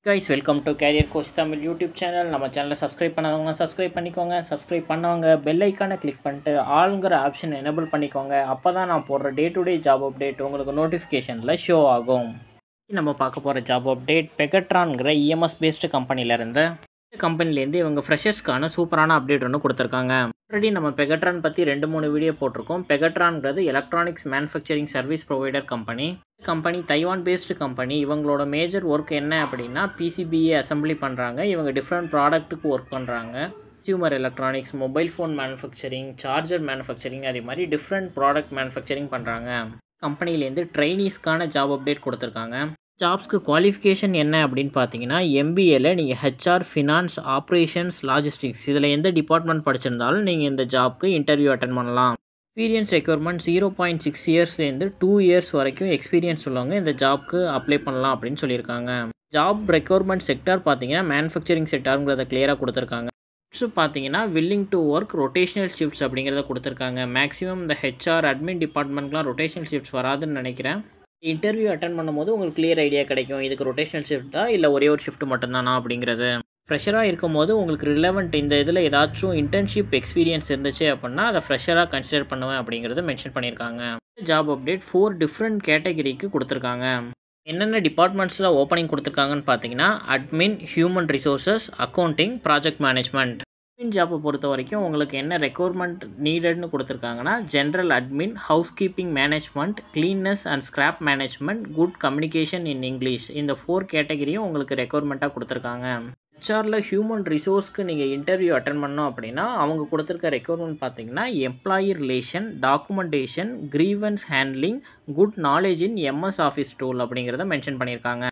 guys, welcome to Career Coach Tamil YouTube channel. நம்ம சேனலை subscribe பண்ணாதவங்க சப்ஸ்கிரைப் பண்ணிக்கோங்க. சப்ஸ்கிரைப் பண்ணவங்க பெல் ஐக்கானை கிளிக் பண்ணிட்டு ஆளுங்கிற ஆப்ஷன் எனேபிள் பண்ணிக்கோங்க. அப்போ தான் நான் போடுற day to day job update உங்களுக்கு நோட்டிஃபிகேஷனில் ஷோ ஆகும். நம்ம பார்க்க போகிற ஜாப் அப்டேட் பெகட்ரான்கிற இஎம்எஸ் பேஸ்டு கம்பெனிலேருந்து கம்பெனிலேருந்து இவங்க ஃப்ரெஷர்ஸ்க்கான சூப்பரான அப்டேட் ஒன்று கொடுத்துருக்காங்க. ஆல்ரெடி நம்ம பெகட்ரான் பற்றி 2-3 வீடியோ போட்டிருக்கோம். பெகட்ரான்கிறது electronics manufacturing service provider company Taiwan based company. இவங்களோட மேஜர் ஒர்க் என்ன அப்படின்னா பிசிபிஏ அசம்பிளி பண்ணுறாங்க. இவங்க டிஃப்ரெண்ட் ப்ராடக்ட்டுக்கு ஒர்க் பண்ணுறாங்க. Consumer electronics, mobile phone manufacturing, charger manufacturing, அதே மாதிரி டிஃப்ரெண்ட் ப்ராடக்ட் மேனுஃபேக்சரிங் பண்ணுறாங்க. கம்பெனிலேருந்து ட்ரைனீஸ்க்கான ஜாப் அப்டேட் கொடுத்துருக்காங்க. ஜாப்ஸ்க்கு குவாலிஃபிகேஷன் என்ன அப்படின்னு பார்த்தீங்கன்னா எம்பிஏல நீங்கள் ஹெச்ஆர், ஃபினான்ஸ், ஆப்ரேஷன்ஸ், லாஜிஸ்டிக்ஸ் இதில் எந்த டிபார்ட்மெண்ட் படிச்சிருந்தாலும் நீங்கள் இந்த ஜாப்க்கு இன்டர்வியூ அட்டன் பண்ணலாம். எக்ஸ்பீரியன்ஸ் ரெக்யர்மெண்ட் 0.6 இயர்ஸ்லேருந்து 2 இயர்ஸ் வரைக்கும் எக்ஸ்பீரியன்ஸ் உள்ளவங்க இந்த ஜாப்க்கு அப்ளை பண்ணலாம் அப்படின்னு சொல்லியிருக்காங்க. ஜாப் ரெக்யர்மெண்ட் செக்டார் பார்த்தீங்கன்னா மேனுஃபேக்சரிங் செக்டாருங்கிறத கிளியராக கொடுத்துருக்காங்க. ஷிஃப்ட்ஸ் பார்த்தீங்கன்னா willing to work rotational shifts அப்படிங்கிறத கொடுத்துருக்காங்க. மேக்ஸிமம் இந்த ஹெச்ஆர், அட்மின் டிபார்ட்மெண்ட்லாம் ரொட்டேஷனல் ஷிஃப்ட்ஸ் வராதுன்னு நினைக்கிறேன். இன்டர்வியூ அட்டன் பண்ணும்போது உங்களுக்கு கிளியர் ஐடியா கிடைக்கும் இதுக்கு ரொட்டேஷனல் ஷிஃப்ட்டா இல்லை ஒரே ஒரு ஷிஃப்ட் மட்டும்தானா அப்படிங்கிறது. ஃப்ரெஷராக இருக்கும் போது உங்களுக்கு ரிலவெண்ட் இந்த இதில் ஏதாச்சும் இன்டர்ன்ஷிப் எக்ஸ்பீரியன்ஸ் இருந்துச்சு அப்படின்னா அதை ஃப்ரெஷராக கன்சிடர் பண்ணுவேன் அப்படிங்கிறத மென்ஷன் பண்ணியிருக்காங்க. ஜாப் அப்டேட் 4 டிஃப்ரெண்ட் கேட்டகரிக்கு கொடுத்துருக்காங்க. என்னென்ன டிபார்ட்மெண்ட்ஸில் ஓப்பனிங் கொடுத்துருக்காங்கன்னு பார்த்தீங்கன்னா admin, human resources, accounting, project management. Admin ஜாப்பை பொறுத்த வரைக்கும் உங்களுக்கு என்ன ரெக்யர்மெண்ட் நீடட்னு கொடுத்துருக்காங்கன்னா general admin, house keeping management, cleanness and scrap management, good communication in English. இந்த 4 கேட்டகரியும் உங்களுக்கு ரெக்யர்மெண்ட்டாக கொடுத்துருக்காங்க. ஹெச்ஆரில் ஹியூமன் ரிசோர்ஸ்க்கு நீங்கள் இன்டர்வியூ அட்டன் பண்ணோம் அப்படின்னா அவங்க கொடுத்துருக்க ரெக்யர்மெண்ட் பார்த்தீங்கன்னா employee relation, documentation, grievance handling, good knowledge in MS office tool அப்படிங்கிறத மென்ஷன் பண்ணியிருக்காங்க.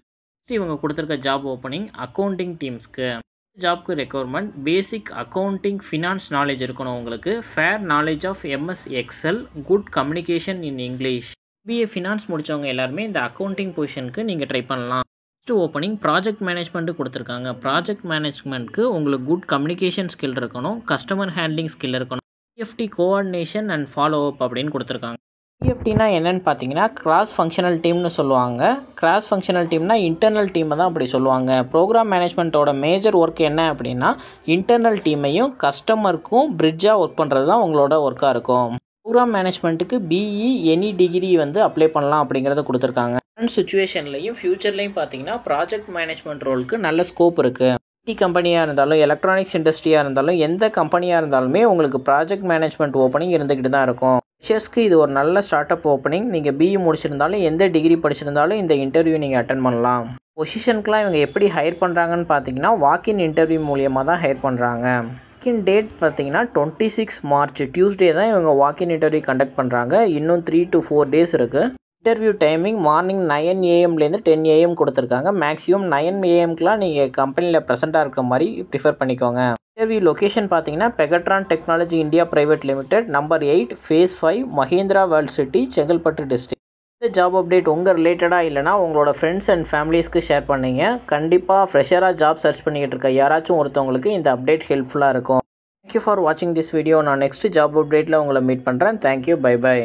இவங்க கொடுத்துருக்க ஜாப் ஓப்பனிங் அக்கௌண்டிங் டீம்ஸ்க்கு. ஜாப்க்கு requirement basic accounting finance knowledge இருக்கணும் உங்களுக்கு, fair knowledge of MS Excel, good communication in English. BA finance முடித்தவங்க எல்லாருமே இந்த அக்கௌண்டிங் பொசிஷனுக்கு நீங்கள் ட்ரை பண்ணலாம். ஃபஸ்ட்டு ஓப்பனிங் ப்ராஜெக்ட் மேனேஜ்மெண்ட்டு கொடுத்துருக்காங்க. ப்ராஜெக்ட் மேனேஜ்மெண்ட்க்கு உங்களுக்கு குட் கம்யூனிகேஷன் ஸ்கில் இருக்கணும், கஸ்டமர் ஹேண்ட்லிங் ஸ்கில் இருக்கணும், CFT coordination and follow up அப்படின்னு கொடுத்துருக்காங்க. சிஎஃப்டினா என்னென்னு பார்த்தீங்கன்னா கிராஸ் ஃபங்க்ஷனல் டீம்னு சொல்லுவாங்க. கிராஸ் ஃபங்க்ஷனல் டீம்னா இன்டர்னல் டீமை தான் அப்படி சொல்லுவாங்க. ப்ரோக்ராம் மேனேஜ்மெண்ட்டோட மேஜர் ஒர்க் என்ன அப்படின்னா இன்டர்னல் டீமையும் கஸ்டமருக்கும் பிரிட்ஜாக ஒர்க் பண்ணுறது தான் உங்களோட ஒர்க்காக இருக்கும். ப்ரோக்ராம் மேனேஜ்மெண்ட்டுக்கு பிஇ எனி டிகிரி அப்ளை பண்ணலாம் அப்படிங்கிறத கொடுத்துருக்காங்க. கரண்ட் சுச்சுவேஷன்லையும் ஃப்யூச்சர்லையும் பார்த்தீங்கன்னா ப்ராஜெக்ட் மேனேஜ்மெண்ட் ரோலுக்கு நல்ல ஸ்கோப் இருக்குது. ஐடி கம்பெனியாக இருந்தாலும் எலக்ட்ரானிக்ஸ் இண்டஸ்ட்ரியாக இருந்தாலும் எந்த கம்பெனியாக இருந்தாலுமே உங்களுக்கு ப்ராஜெக்ட் மேனேஜ்மெண்ட் ஓப்பனிங் இருந்துக்கிட்டு தான் இருக்கும். ஃப்ரெஷர்ஸ்க்கு இது ஒரு நல்ல ஸ்டார்ட் அப் ஓப்பனிங். நீங்கள் பிஇ முடிச்சிருந்தாலும் எந்த டிகிரி படிச்சிருந்தாலும் இந்த இன்டர்வியூ நீங்கள் அட்டன் பண்ணலாம். பொசிஷனுக்குலாம் இவங்க எப்படி ஹையர் பண்ணுறாங்கன்னு பார்த்தீங்கன்னா வாக்கின் இன்டர்வியூ மூலியமாக தான் ஹையர் பண்ணுறாங்க. வாக்கின் டேட் பார்த்தீங்கன்னா 26 மார்ச் டியூஸ்டே தான் இவங்க வாக்கின் இன்டர்வியூ கண்டக்ட் பண்ணுறாங்க. இன்னும் 3 to 4 days இருக்குது. இன்டர்வியூ டைமிங் மார்னிங் 9 AM-லேருந்து 10 AM கொடுத்துருக்காங்க. மேக்ஸிமம் 9 AM-க்குலாம் நீங்கள் கம்பெனியில் ப்ரெசென்ட்டாக இருக்க மாதிரி ப்ரிஃபர் பண்ணிக்கோங்க. இன்டர்வியூ லொக்கேஷன் பார்த்தீங்கன்னா Pegatron technology India private limited, number 8, Phase 5, Mahindra world city, Chengalpattu district. இந்த ஜாப் அப்டேட் உங்கள் ரிலேட்டடாக இல்லைனா உங்களோட ஃப்ரெண்ட்ஸ் அண்ட் ஃபேமிலிஸ்க்கு ஷேர் பண்ணிங்க. கண்டிப்பாக ஃப்ரெஷராக ஜாப் சர்ச் பண்ணிக்கிட்டு இருக்க யாராச்சும் ஒருத்தவங்களுக்கு இந்த அப்டேட் ஹெல்ப்ஃபுல்லாக இருக்கும். தேங்க்யூ ஃபார் வாட்சிங் திஸ் வீடியோ. நான் நெக்ஸ்ட் ஜாப் அப்டேட்டில் உங்களை மீட் பண்ணுறேன். Thank you, bye by.